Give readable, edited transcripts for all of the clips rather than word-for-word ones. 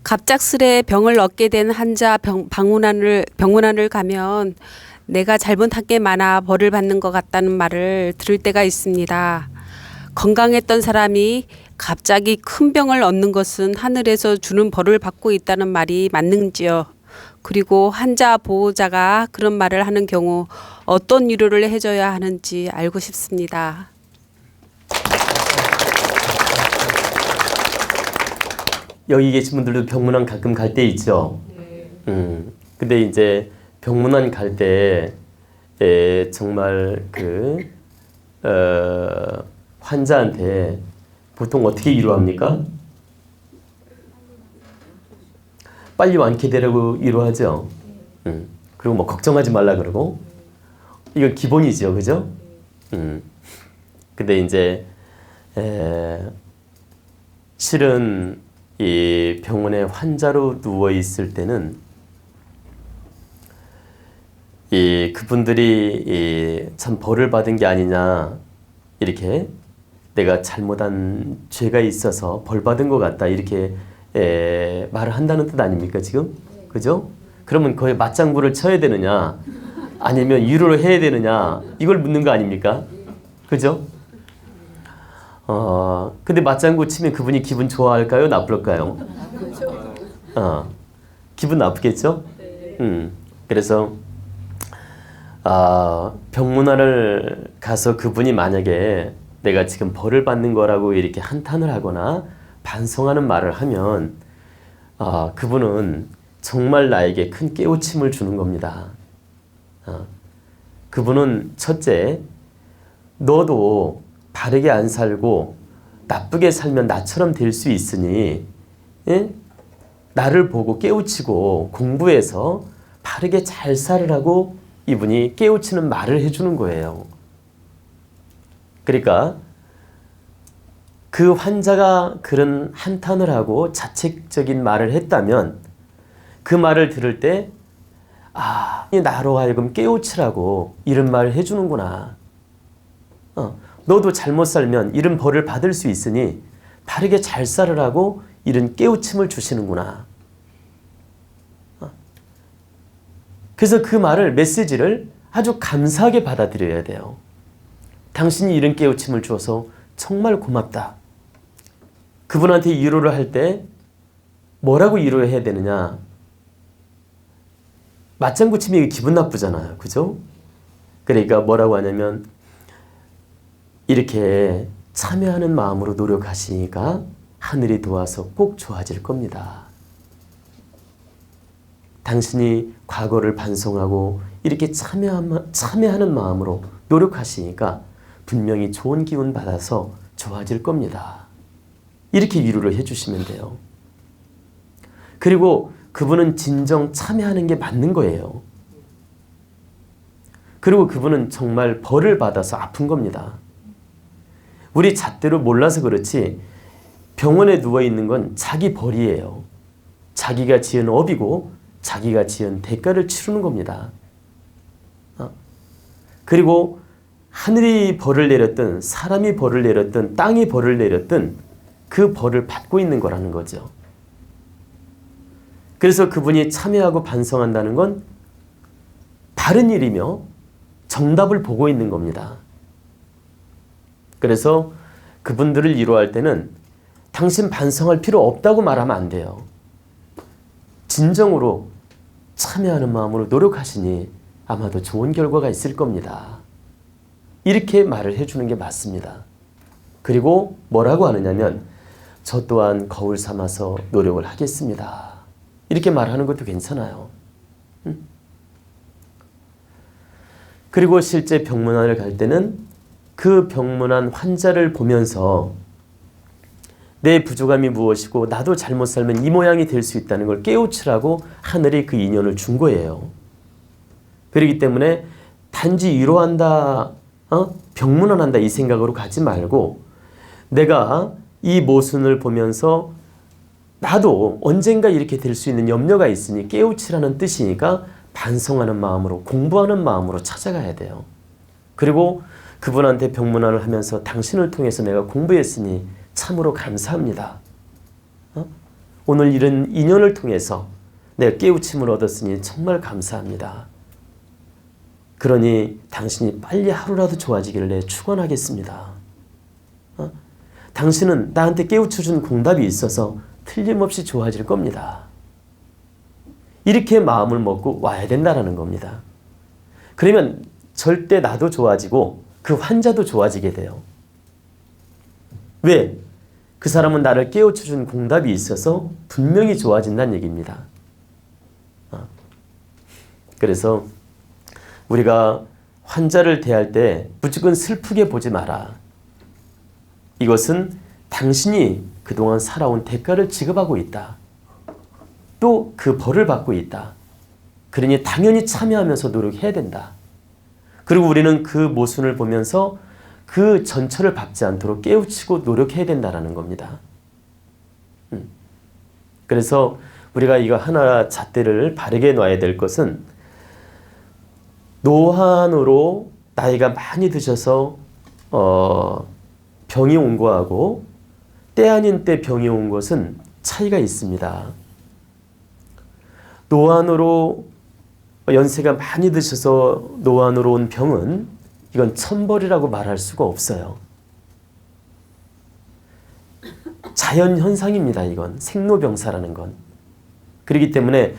갑작스레 병을 얻게 된 환자 병문안을 가면 내가 잘못한 게 많아 벌을 받는 것 같다는 말을 들을 때가 있습니다. 건강했던 사람이 갑자기 큰 병을 얻는 것은 하늘에서 주는 벌을 받고 있다는 말이 맞는지요? 그리고 환자 보호자가 그런 말을 하는 경우 어떤 위로를 해줘야 하는지 알고 싶습니다. 여기 계신 분들도 병문안 가끔 갈 때 있죠. 근데 이제 병문안 갈 때 정말 환자한테 보통 어떻게 위로합니까? 빨리 완쾌되라고 위로하죠. 그리고 뭐 걱정하지 말라 그러고 이거 기본이죠, 그죠? 근데 이제 실은 이 병원에 환자로 누워 있을 때는 그분들이 참 벌을 받은 게 아니냐, 이렇게 내가 잘못한 죄가 있어서 벌 받은 것 같다, 이렇게 말을 한다는 뜻 아닙니까 지금? 그죠? 그러면 거의 맞장구를 쳐야 되느냐 아니면 위로를 해야 되느냐, 이걸 묻는 거 아닙니까? 그죠? 근데 맞장구 치면 그분이 기분 좋아할까요? 나쁠까요? 기분 나쁘겠죠? 그래서 병문안을 가서 그분이 만약에 내가 지금 벌을 받는 거라고 이렇게 한탄을 하거나 반성하는 말을 하면 그분은 정말 나에게 큰 깨우침을 주는 겁니다. 그분은 첫째, 너도 바르게 안 살고 나쁘게 살면 나처럼 될 수 있으니, 예? 나를 보고 깨우치고 공부해서 바르게 잘 살으라고 이분이 깨우치는 말을 해주는 거예요. 그러니까 그 환자가 그런 한탄을 하고 자책적인 말을 했다면 그 말을 들을 때 나로 하여금 깨우치라고 이런 말을 해주는구나. 너도 잘못 살면 이런 벌을 받을 수 있으니 바르게 잘 살으라고 이런 깨우침을 주시는구나. 그래서 그 말을, 메시지를 아주 감사하게 받아들여야 돼요. 당신이 이런 깨우침을 주어서 정말 고맙다. 그분한테 위로를 할 때 뭐라고 위로해야 되느냐? 맞장구 치면 기분 나쁘잖아요. 그죠? 그러니까 뭐라고 하냐면, 이렇게 참여하는 마음으로 노력하시니까 하늘이 도와서 꼭 좋아질 겁니다. 당신이 과거를 반성하고 이렇게 참여하는 마음으로 노력하시니까 분명히 좋은 기운 받아서 좋아질 겁니다. 이렇게 위로를 해주시면 돼요. 그리고 그분은 진정 참여하는 게 맞는 거예요. 그리고 그분은 정말 벌을 받아서 아픈 겁니다. 우리 잣대로 몰라서 그렇지 병원에 누워있는 건 자기 벌이에요. 자기가 지은 업이고 자기가 지은 대가를 치르는 겁니다. 그리고 하늘이 벌을 내렸든 사람이 벌을 내렸든 땅이 벌을 내렸든 그 벌을 받고 있는 거라는 거죠. 그래서 그분이 참여하고 반성한다는 건 바른 일이며 정답을 보고 있는 겁니다. 그래서 그분들을 위로할 때는 당신 반성할 필요 없다고 말하면 안 돼요. 진정으로 참여하는 마음으로 노력하시니 아마도 좋은 결과가 있을 겁니다. 이렇게 말을 해주는 게 맞습니다. 그리고 뭐라고 하느냐면, 저 또한 거울 삼아서 노력을 하겠습니다. 이렇게 말하는 것도 괜찮아요. 그리고 실제 병문안을 갈 때는 그 병문안 환자를 보면서 내 부족함이 무엇이고 나도 잘못 살면 이 모양이 될 수 있다는 걸 깨우치라고 하늘이 그 인연을 준 거예요. 그렇기 때문에 단지 위로한다, 병문안한다 이 생각으로 가지 말고, 내가 이 모순을 보면서 나도 언젠가 이렇게 될 수 있는 염려가 있으니 깨우치라는 뜻이니까 반성하는 마음으로, 공부하는 마음으로 찾아가야 돼요. 그리고 그분한테 병문안을 하면서 당신을 통해서 내가 공부했으니 참으로 감사합니다. 오늘 이런 인연을 통해서 내가 깨우침을 얻었으니 정말 감사합니다. 그러니 당신이 빨리 하루라도 좋아지기를 축원하겠습니다. 당신은 나한테 깨우쳐준 공답이 있어서 틀림없이 좋아질 겁니다. 이렇게 마음을 먹고 와야 된다는 겁니다. 그러면 절대 나도 좋아지고 그 환자도 좋아지게 돼요. 왜? 그 사람은 나를 깨우쳐준 공답이 있어서 분명히 좋아진다는 얘기입니다. 그래서 우리가 환자를 대할 때 무조건 슬프게 보지 마라. 이것은 당신이 그동안 살아온 대가를 지급하고 있다. 또 그 벌을 받고 있다. 그러니 당연히 참여하면서 노력해야 된다. 그리고 우리는 그 모순을 보면서 그 전처를 밟지 않도록 깨우치고 노력해야 된다는 겁니다. 그래서 우리가 이거 하나 잣대를 바르게 놔야 될 것은 노환으로 나이가 많이 드셔서 병이 온 거하고 때 아닌 때 병이 온 것은 차이가 있습니다. 노환으로 연세가 많이 드셔서 노환으로 온 병은 이건 천벌이라고 말할 수가 없어요. 자연현상입니다. 이건 생로병사라는 건. 그렇기 때문에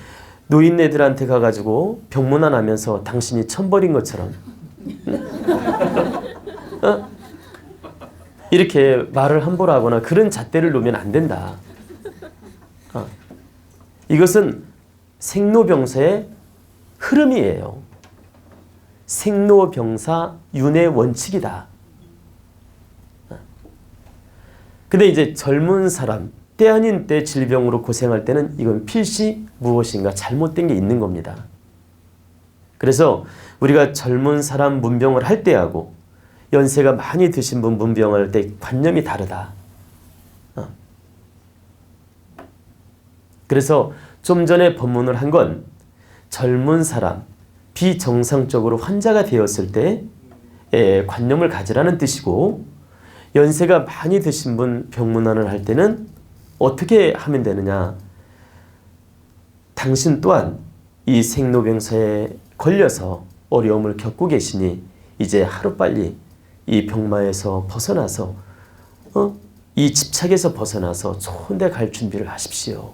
노인네들한테 가가지고 병문안 하면서 당신이 천벌인 것처럼 이렇게 말을 함부로 하거나 그런 잣대를 놓으면 안 된다. 이것은 생로병사의 흐름이에요. 생로병사 윤의 원칙이다. 근데 이제 젊은 사람, 때 아닌 때 질병으로 고생할 때는 이건 필시 무엇인가 잘못된 게 있는 겁니다. 그래서 우리가 젊은 사람 문병을 할 때하고 연세가 많이 드신 분 문병할 때 관념이 다르다. 그래서 좀 전에 법문을 한 건 젊은 사람, 비정상적으로 환자가 되었을 때 관념을 가지라는 뜻이고, 연세가 많이 드신 분 병문안을 할 때는 어떻게 하면 되느냐. 당신 또한 이 생로병사에 걸려서 어려움을 겪고 계시니 이제 하루빨리 이 병마에서 벗어나서 이 집착에서 벗어나서 좋은 데 갈 준비를 하십시오.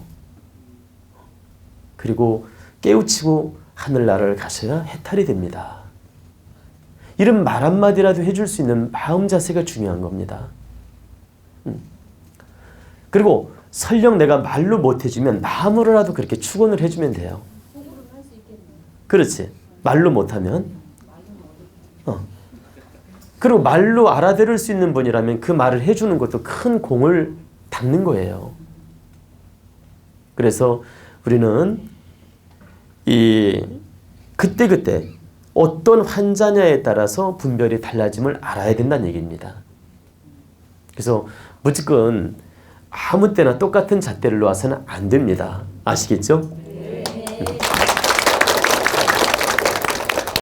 그리고 깨우치고 하늘나라를 가셔야 해탈이 됩니다. 이런 말 한마디라도 해줄 수 있는 마음 자세가 중요한 겁니다. 그리고 설령 내가 말로 못 해주면 마음으로라도 그렇게 축원을 해주면 돼요. 그렇지. 말로 못하면. 그리고 말로 알아들을 수 있는 분이라면 그 말을 해주는 것도 큰 공을 닦는 거예요. 그래서 우리는 그때그때 어떤 환자냐에 따라서 분별이 달라짐을 알아야 된다는 얘기입니다. 그래서 무조건 아무 때나 똑같은 잣대를 놓아서는 안 됩니다. 아시겠죠? 네.